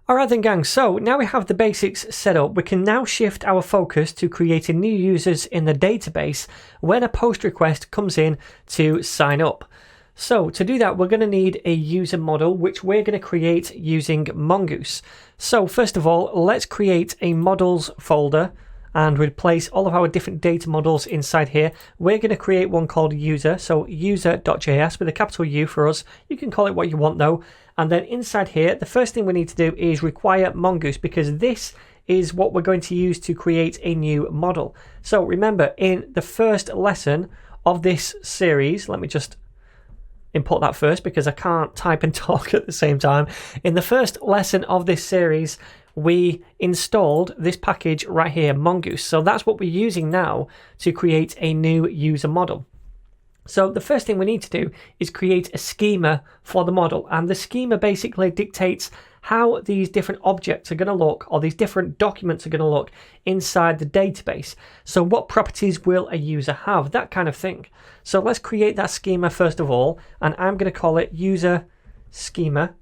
Alright then gang, so now we have the basics set up, we can now shift our focus to creating new users in the database when a post request comes in to sign up. So to do that, we're going to need a user model, which we're going to create using Mongoose. So first of all, let's create a models folder and we'll place all of our different data models inside here. We're going to create one called user, so user.js with a capital U for us. You can call it what you want though. And then inside here, the first thing we need to do is require Mongoose, because this is what we're going to use to create a new model. So remember, in the first lesson of this series, let me just import that first because I can't type and talk at the same time. In the first lesson of this series, we installed this package right here, Mongoose. So that's what we're using now to create a new user model. So the first thing we need to do is create a schema for the model, and the schema basically dictates how these different objects are going to look, or these different documents are going to look inside the database. So what properties will a user have, that kind of thing. So let's create that schema first of all, and I'm going to call it user schema,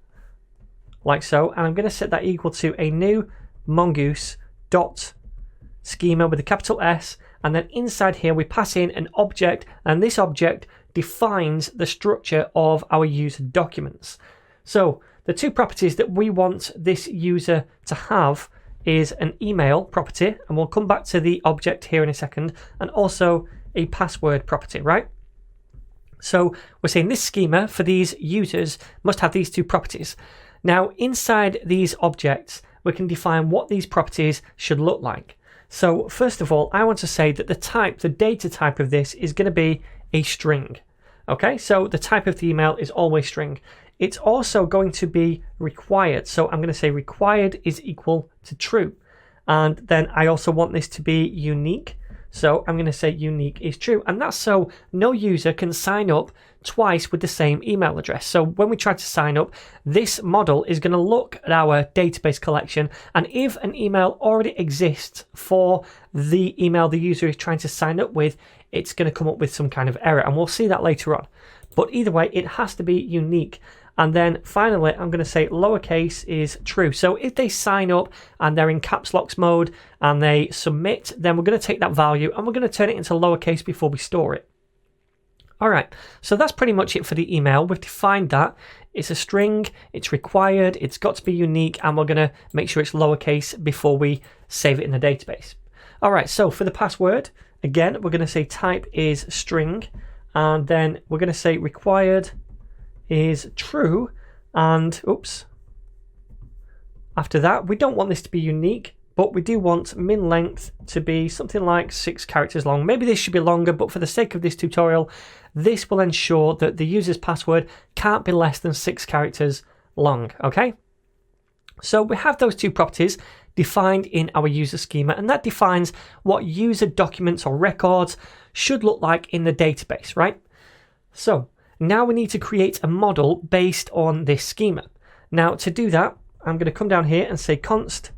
like so, and I'm going to set that equal to a new mongoose dot schema with a capital S. And then inside here, we pass in an object, and this object defines the structure of our user documents. So the two properties that we want this user to have is an email property, and we'll come back to the object here in a second, and also a password property, right? So we're saying this schema for these users must have these two properties. Now, inside these objects, we can define what these properties should look like. So first of all, I want to say that the data type of this is going to be a string. Okay, so the type of the email is always string. It's also going to be required. So I'm going to say required is equal to true. And then I also want this to be unique. So I'm going to say unique is true. And that's so no user can sign up twice with the same email address. So when we try to sign up, this model is going to look at our database collection, and if an email already exists for the email the user is trying to sign up with, it's going to come up with some kind of error, and we'll see that later on. But either way, it has to be unique. And then finally, I'm going to say lowercase is true. So if they sign up and they're in caps lock mode and they submit, then we're going to take that value and we're going to turn it into lowercase before we store it. All right, so that's pretty much it for the email. We've defined that. It's a string, it's required, it's got to be unique, and we're going to make sure it's lowercase before we save it in the database. All right, so for the password, again, we're going to say type is string, and then we're going to say required is true, and oops. After that, we don't want this to be unique, but we do want min length to be something like 6 characters long. Maybe this should be longer, but for the sake of this tutorial, this will ensure that the user's password can't be less than 6 characters long, okay? So we have those two properties defined in our user schema, and that defines what user documents or records should look like in the database, right? So now we need to create a model based on this schema. Now to do that, I'm going to come down here and say const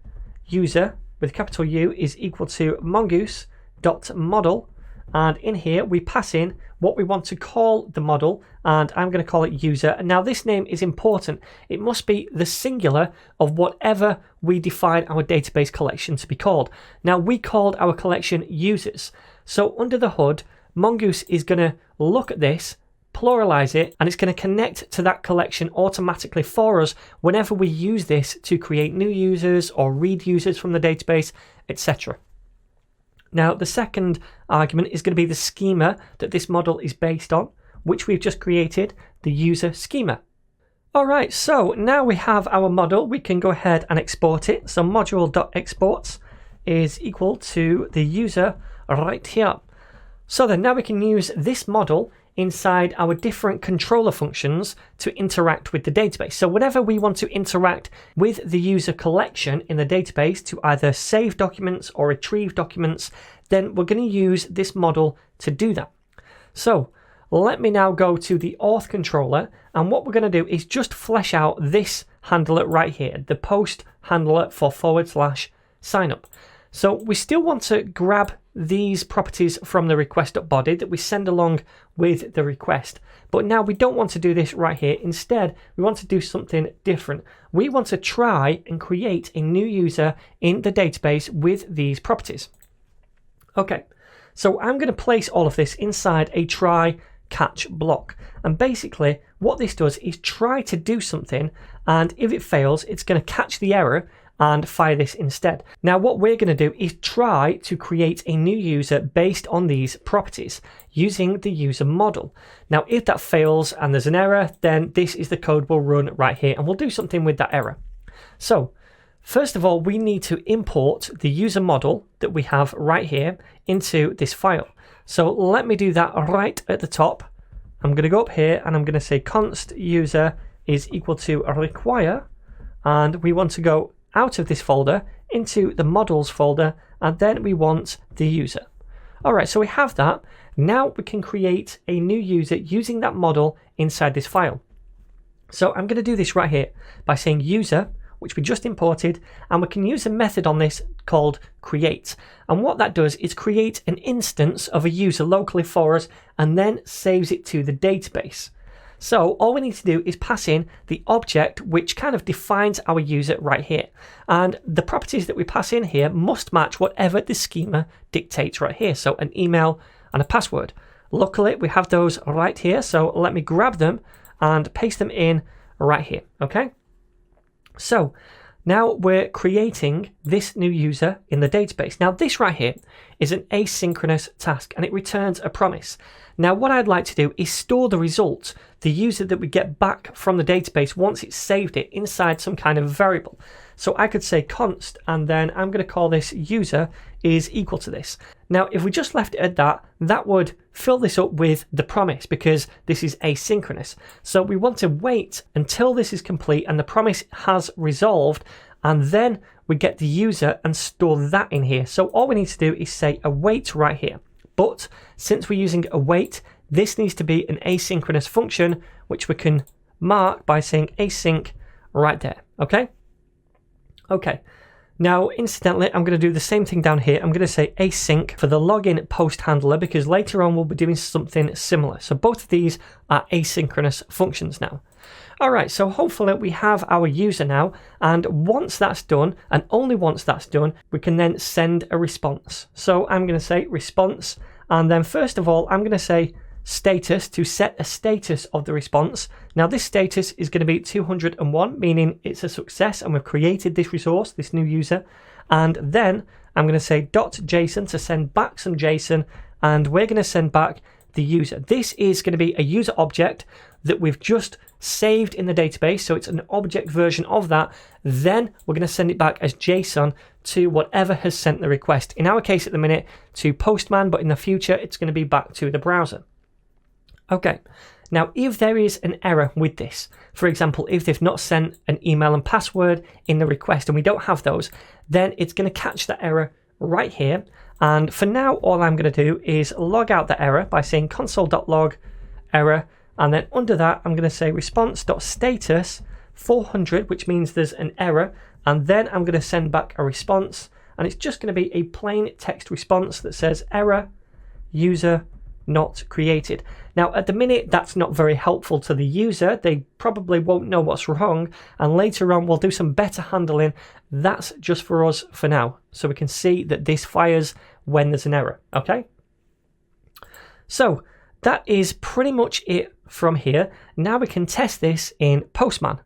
user with capital U is equal to mongoose.model, and in here we pass in what we want to call the model, and I'm going to call it user. And now this name is important. It must be the singular of whatever we define our database collection to be called. Now we called our collection users, so under the hood Mongoose is going to look at this, pluralize it, and it's going to connect to that collection automatically for us whenever we use this to create new users or read users from the database, etc. Now the second argument is going to be the schema that this model is based on, which we've just created, the user schema. Alright, so now we have our model, we can go ahead and export it. So module.exports is equal to the user right here. So then now we can use this model inside our different controller functions to interact with the database. So whenever we want to interact with the user collection in the database to either save documents or retrieve documents, then we're going to use this model to do that. So let me now go to the Auth controller, and what we're going to do is just flesh out this handler right here, the post handler for /signup. So we still want to grab these properties from the request.body that we send along with the request. But now we don't want to do this right here. Instead, we want to do something different. We want to try and create a new user in the database with these properties. Okay, so I'm going to place all of this inside a try catch block. And basically what this does is try to do something, and if it fails, it's going to catch the error and fire this instead. Now what we're going to do is try to create a new user based on these properties using the user model. Now if that fails and there's an error, then this is the code we'll run right here, and we'll do something with that error. So first of all, we need to import the user model that we have right here into this file. So let me do that right at the top. I'm going to go up here and I'm going to say const user is equal to require, and we want to go out of this folder into the models folder, and then we want the user. All right, so we have that. Now we can create a new user using that model inside this file. So I'm going to do this right here by saying user, which we just imported, and we can use a method on this called create. And what that does is create an instance of a user locally for us and then saves it to the database. So all we need to do is pass in the object which kind of defines our user right here. And the properties that we pass in here must match whatever the schema dictates right here. So an email and a password. Luckily, we have those right here. So let me grab them and paste them in right here. Okay. So now we're creating this new user in the database. Now this right here is an asynchronous task, and it returns a promise. Now what I'd like to do is store the result, the user that we get back from the database once it's saved it, inside some kind of variable. So I could say const, and then I'm going to call this user is equal to this. Now if we just left it at that, that would fill this up with the promise because this is asynchronous. So we want to wait until this is complete and the promise has resolved, and then we get the user and store that in here. So all we need to do is say await right here. But since we're using await, this needs to be an asynchronous function, which we can mark by saying async right there. Okay. Okay. Now, incidentally, I'm going to do the same thing down here. I'm going to say async for the login post handler because later on we'll be doing something similar. So both of these are asynchronous functions now. All right, so hopefully we have our user now, and once that's done, and only once that's done, we can then send a response. So I'm going to say response, and then first of all, I'm going to say status to set a status of the response. Now this status is going to be 201, meaning it's a success and we've created this resource, this new user. And then I'm going to say .json to send back some JSON, and we're going to send back the user. This is going to be a user object that we've just saved in the database, so it's an object version of that. Then we're going to send it back as JSON to whatever has sent the request. In our case at the minute to Postman, but in the future it's going to be back to the browser. Okay, now if there is an error with this, for example, if they've not sent an email and password in the request and we don't have those, then it's going to catch that error right here. And for now, all I'm going to do is log out the error by saying console.log error. And then under that, I'm going to say response.status 400, which means there's an error. And then I'm going to send back a response. And it's just going to be a plain text response that says error, user not created. Now, at the minute, that's not very helpful to the user. They probably won't know what's wrong. And later on, we'll do some better handling. That's just for us for now. So we can see that this fires when there's an error. Okay. So that is pretty much it from here. Now we can test this in Postman.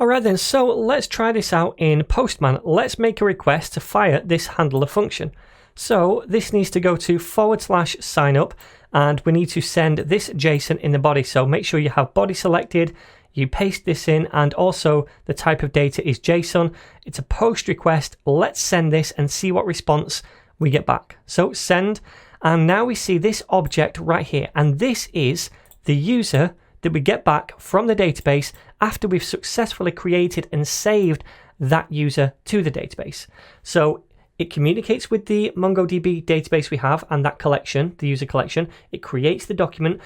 All right then, so let's try this out in Postman. Let's make a request to fire this handler function. So this needs to go to /signup, and we need to send this JSON in the body. So make sure you have body selected, you paste this in, and also the type of data is JSON. It's a post request. Let's send this and see what response we get back. So send, and now we see this object right here, and this is the user that we get back from the database after we've successfully created and saved that user to the database. So it communicates with the MongoDB database we have and that collection, the user collection. It creates the document.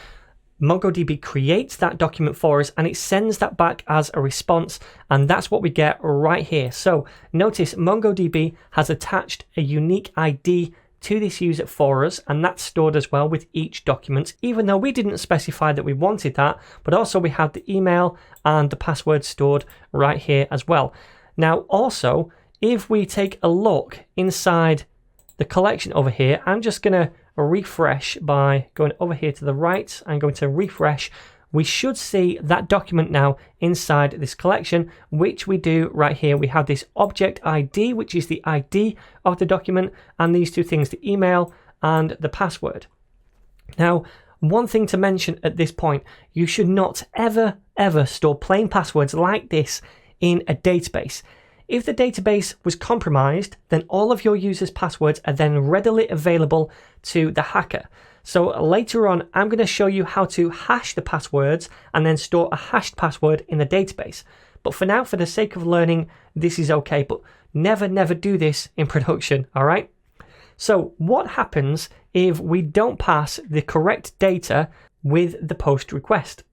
MongoDB creates that document for us and it sends that back as a response, and that's what we get right here. So notice MongoDB has attached a unique ID to this user for us, and that's stored as well with each document, even though we didn't specify that we wanted that, but also we have the email and the password stored right here as well. Now also, if we take a look inside the collection over here, I'm just going to refresh by going over here to the right. I'm going to refresh. We should see that document now inside this collection, which we do right here. We have this object ID, which is the ID of the document, and these two things, the email and the password. Now, one thing to mention at this point, you should not ever store plain passwords like this in a database. If the database was compromised, then all of your users' passwords are then readily available to the hacker. So later on, I'm going to show you how to hash the passwords and then store a hashed password in the database. But for now, for the sake of learning, this is okay, but never do this in production, all right? So what happens if we don't pass the correct data with the post request?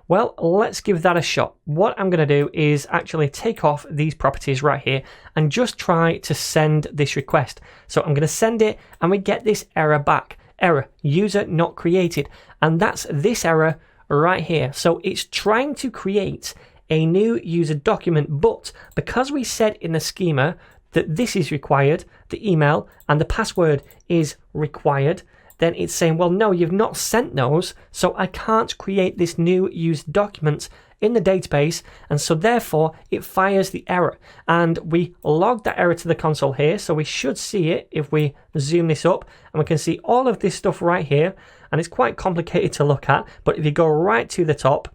Well, let's give that a shot. What I'm going to do is actually take off these properties right here and just try to send this request. So I'm going to send it and we get this error back. Error, user not created. And that's this error right here. So it's trying to create a new user document, but because we said in the schema that this is required, the email and the password is required, then it's saying, well, no, you've not sent those, so I can't create this new user document in the database, and so therefore it fires the error. And we log that error to the console here, so we should see it if we zoom this up, and we can see all of this stuff right here, and it's quite complicated to look at, but if you go right to the top,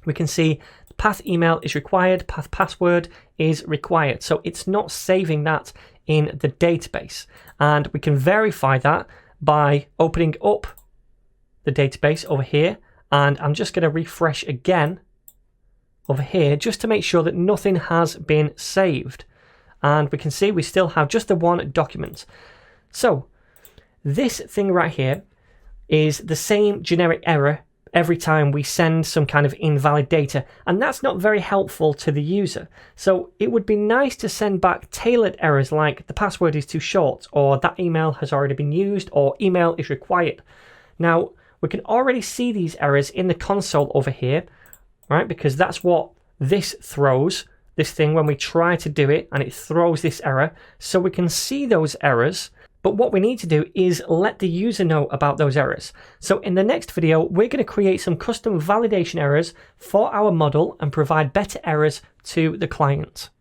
we can see path email is required, path password is required, so it's not saving that in the database. And we can verify that by opening up the database over here, and I'm just going to refresh again over here just to make sure that nothing has been saved, and we can see we still have just the one document. So this thing right here is the same generic error every time we send some kind of invalid data, and that's not very helpful to the user. So it would be nice to send back tailored errors like the password is too short, or that email has already been used, or email is required. Now we can already see these errors in the console over here, right? Because that's what this throws, this thing when we try to do it, and it throws this error. So we can see those errors. But what we need to do is let the user know about those errors. So in the next video, we're going to create some custom validation errors for our model and provide better errors to the client.